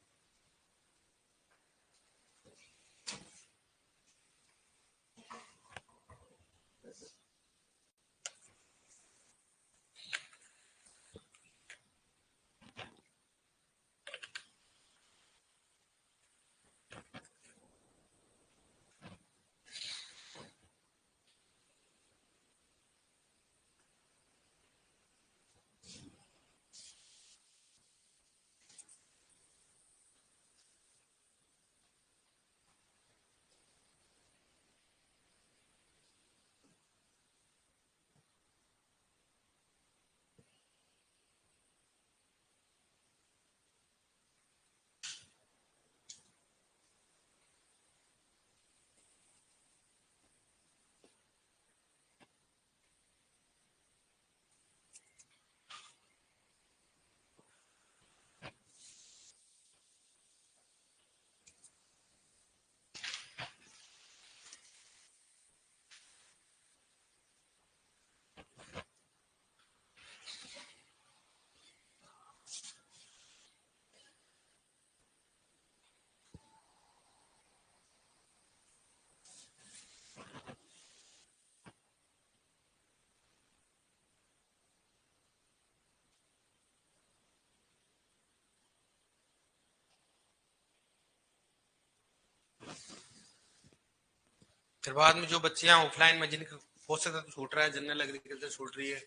फिर बाद में जो बच्चियां ऑफलाइन में जिनका हो सकता तो छूट रहा है, जनरल एग्रीकल्चर छूट रही है,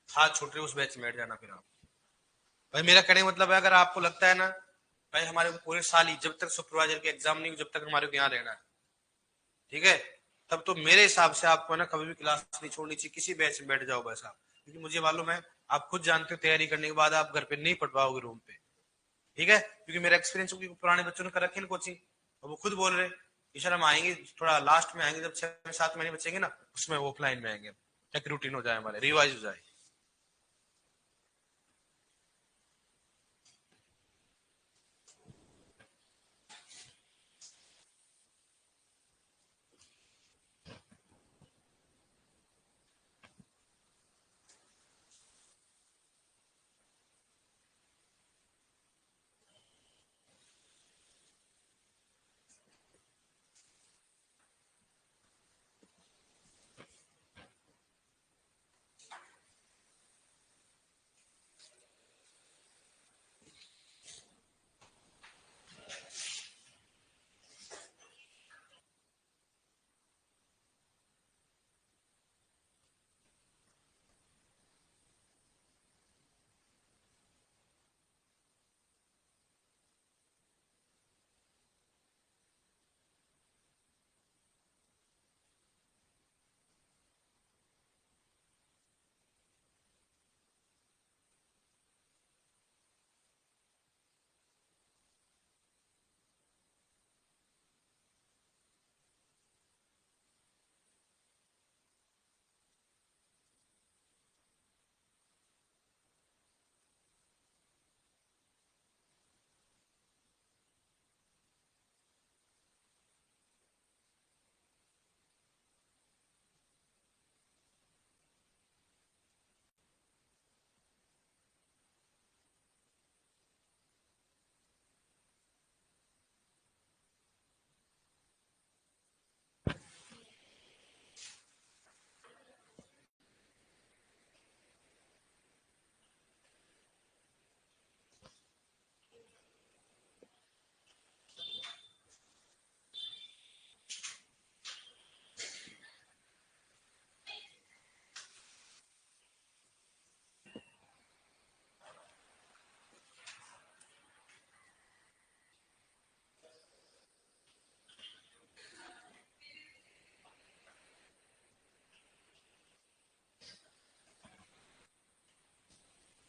खाद छूट रही है, उस बैच में बैठ जाना। फिर आप भाई, मेरा कहने का मतलब है, अगर आपको लगता है ना भाई हमारे को पूरे साल ही जब तक सुपरवाइजर के एग्जाम नहीं, जब तक हमारे को यहाँ रहना है, ठीक है, तब तो मेरे हिसाब से आपको ना कभी भी क्लास नहीं छोड़नी चाहिए, किसी बैच में बैठ जाओ बस आप। क्योंकि मुझे मालूम है, आप खुद जानते हो तैयारी करने के बाद आप घर पे नहीं पढ़ पाओगे रूम पे, ठीक है, क्योंकि मेरा एक्सपीरियंस, क्योंकि पुराने बच्चों ने कर रखी है कोचिंग, और वो खुद बोल रहे कि सर हम आएंगे थोड़ा लास्ट में आएंगे, जब 6-7 महीने बचेंगे ना, उसमें ऑफलाइन में आएंगे, ताकि रूटीन हो जाए, हमारे रिवाइज हो जाए।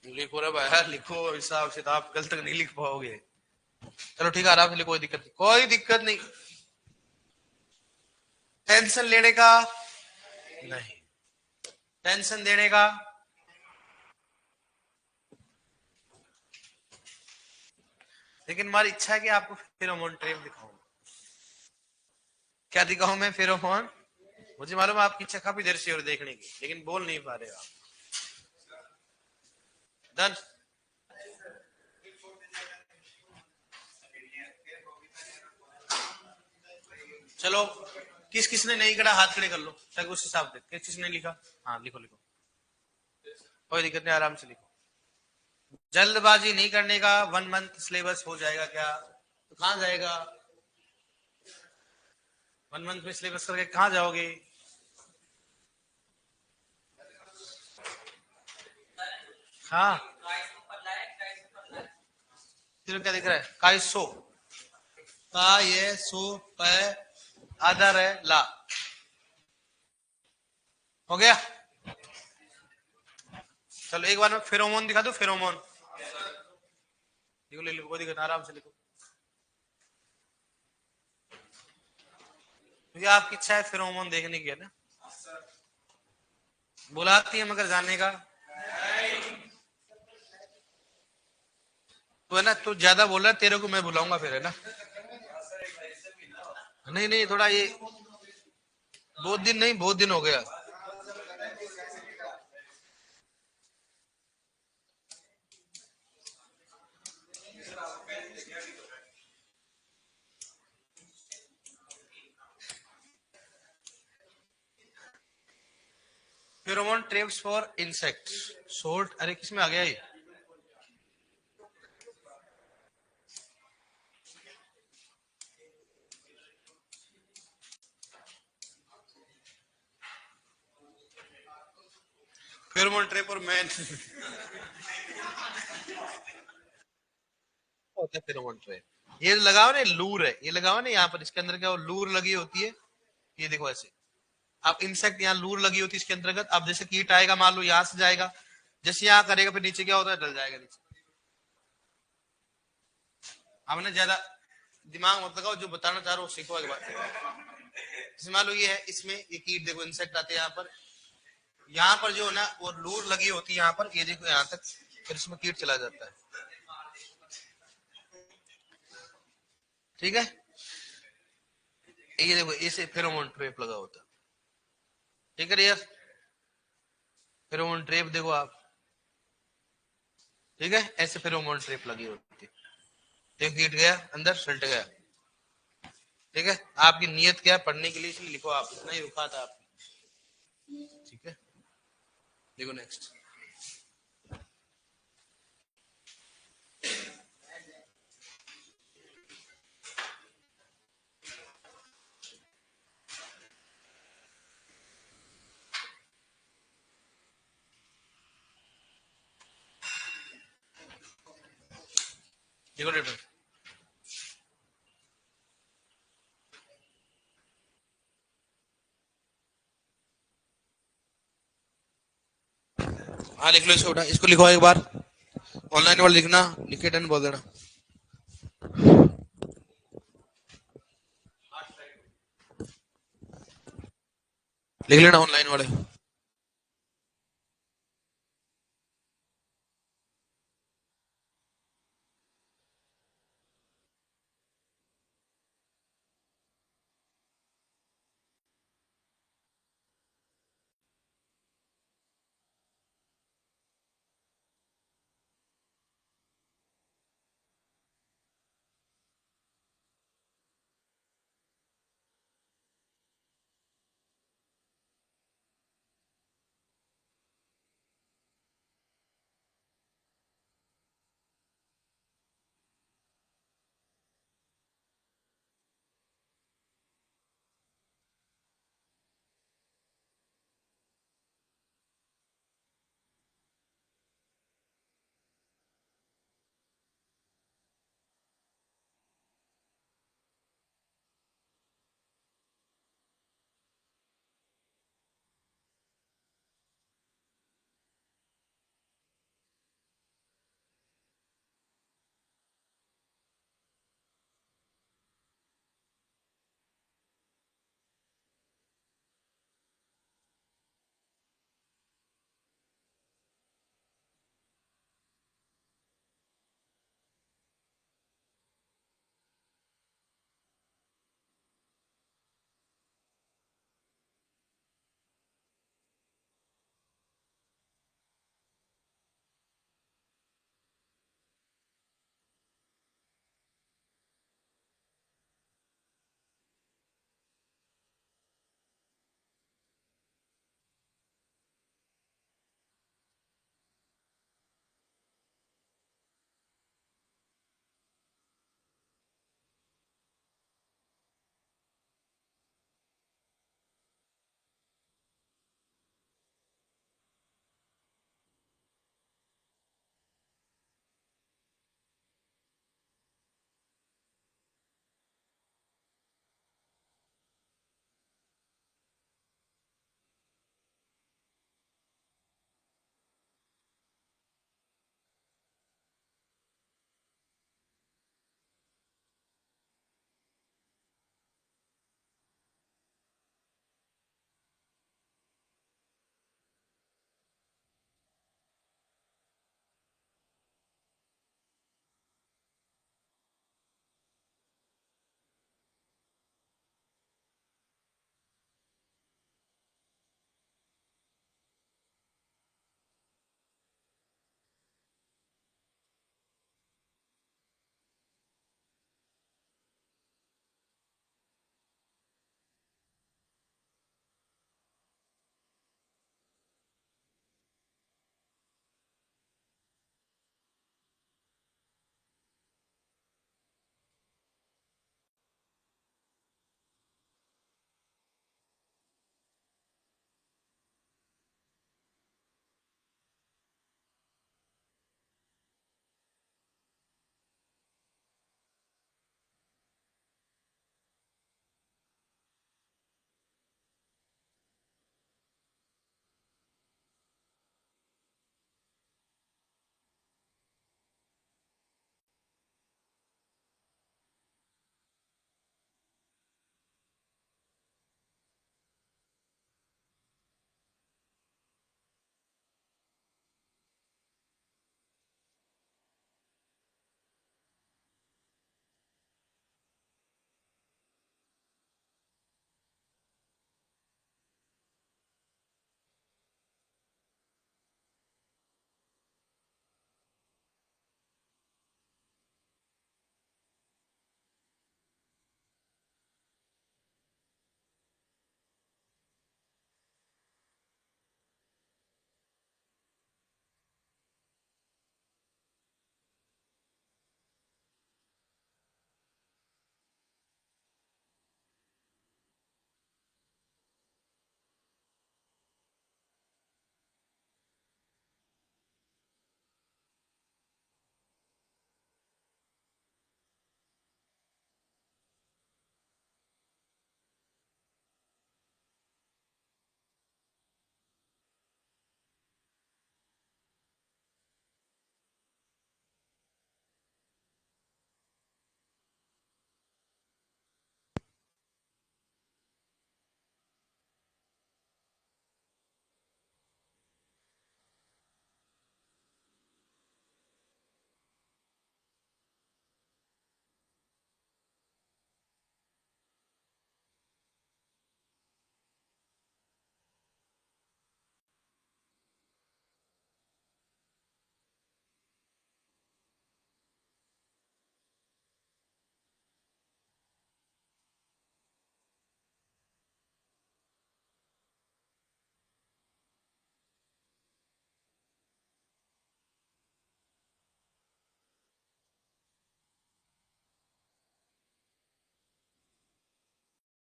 लिखो रे भाई, लिखो, हिसाब सिताब कल तक नहीं लिख पाओगे। चलो ठीक है, आराम से लिखो, कोई दिक्कत नहीं, कोई दिक्कत नहीं, टेंशन लेने का नहीं, टेंशन देने का। लेकिन हमारी इच्छा है कि आपको फेरोमोन ट्रेप दिखाऊं। क्या दिखाऊं मैं? फेरोमोन। मुझे मालूम है आपकी इच्छा काफी देर से और देखने की, लेकिन बोल नहीं पा रहे हो आप। डन। चलो, किस किसने नहीं करा हाथ खड़े कर लो, ताकि उस हिसाब से किस किसने लिखा। हाँ लिखो लिखो, कोई दिक्कत नहीं, आराम से लिखो। जल्दबाजी नहीं करने का। 1 मंथ सिलेबस हो जाएगा क्या? तो कहाँ जाएगा? 1 मंथ में सिलेबस करके कहाँ जाओगे? हाँ, फिर क्या दिख रहा है? काइसो का ये सो प आदर है ला। हो गया? चलो एक बार मैं फेरोमोन दिखा दो, फेरोमोन लिखो, ले लो, कोई दिक्कत, आराम से लिखो, क्योंकि आपकी इच्छा है फेरोमोन देखने की, है ना? बुलाती है मगर जाने का तो है ना, तू ज्यादा बोल रहा है, तेरे को मैं बुलाऊंगा फिर, है ना? नहीं नहीं, थोड़ा ये बहुत दिन नहीं, बहुत दिन हो गया। Pheromone traps for insects salt, अरे किस में आ गया ये? फेरोमोन ट्रैप और मैन होता है फेरोमोन ट्रैप। ये लगाओ ना, लूर है, ये लगाओ ना यहाँ पर, इसके अंदर क्या हो, लूर लगी होती है। ये देखो ऐसे, अब इंसेक्ट यहाँ लूर लगी होती है इसके अंतर्गत। अब जैसे कीट आएगा, मान लो यहाँ से जाएगा, जैसे यहाँ करेगा फिर नीचे क्या होता है, डल जाएगा नीचे। हमने ज्यादा दिमाग मत लगाओ, जो बताना चाह रहा हूँ सीखो एक बार। जैसे मान लो ये है, इसमें ये कीट देखो, इंसेक्ट आते हैं यहाँ पर जो है ना वो लूर लगी होती है यहाँ पर, ये देखो यहाँ तक, फिर इसमें कीट चला जाता है। ठीक है, ये देखो इसे फेरोमोन ट्रैप लगा होता है। ठीक है यार, फेरोमोन ट्रैप देखो आप, ठीक है, ऐसे फेरोमोन ट्रैप लगी होती है। देखो कीट गया अंदर, सल्ट गया। ठीक है, आपकी नियत क्या है, पढ़ने के लिए, इसलिए लिखो आप, इतना ही रुका था आपने। ठीक है, देखो नेक्स्ट। देखो डेटा, हाँ लिख लो इसको बेटा, इसको लिखो एक बार, ऑनलाइन वाला लिखना, लिखे डन बोल देना। लिख लेना ऑनलाइन वाले।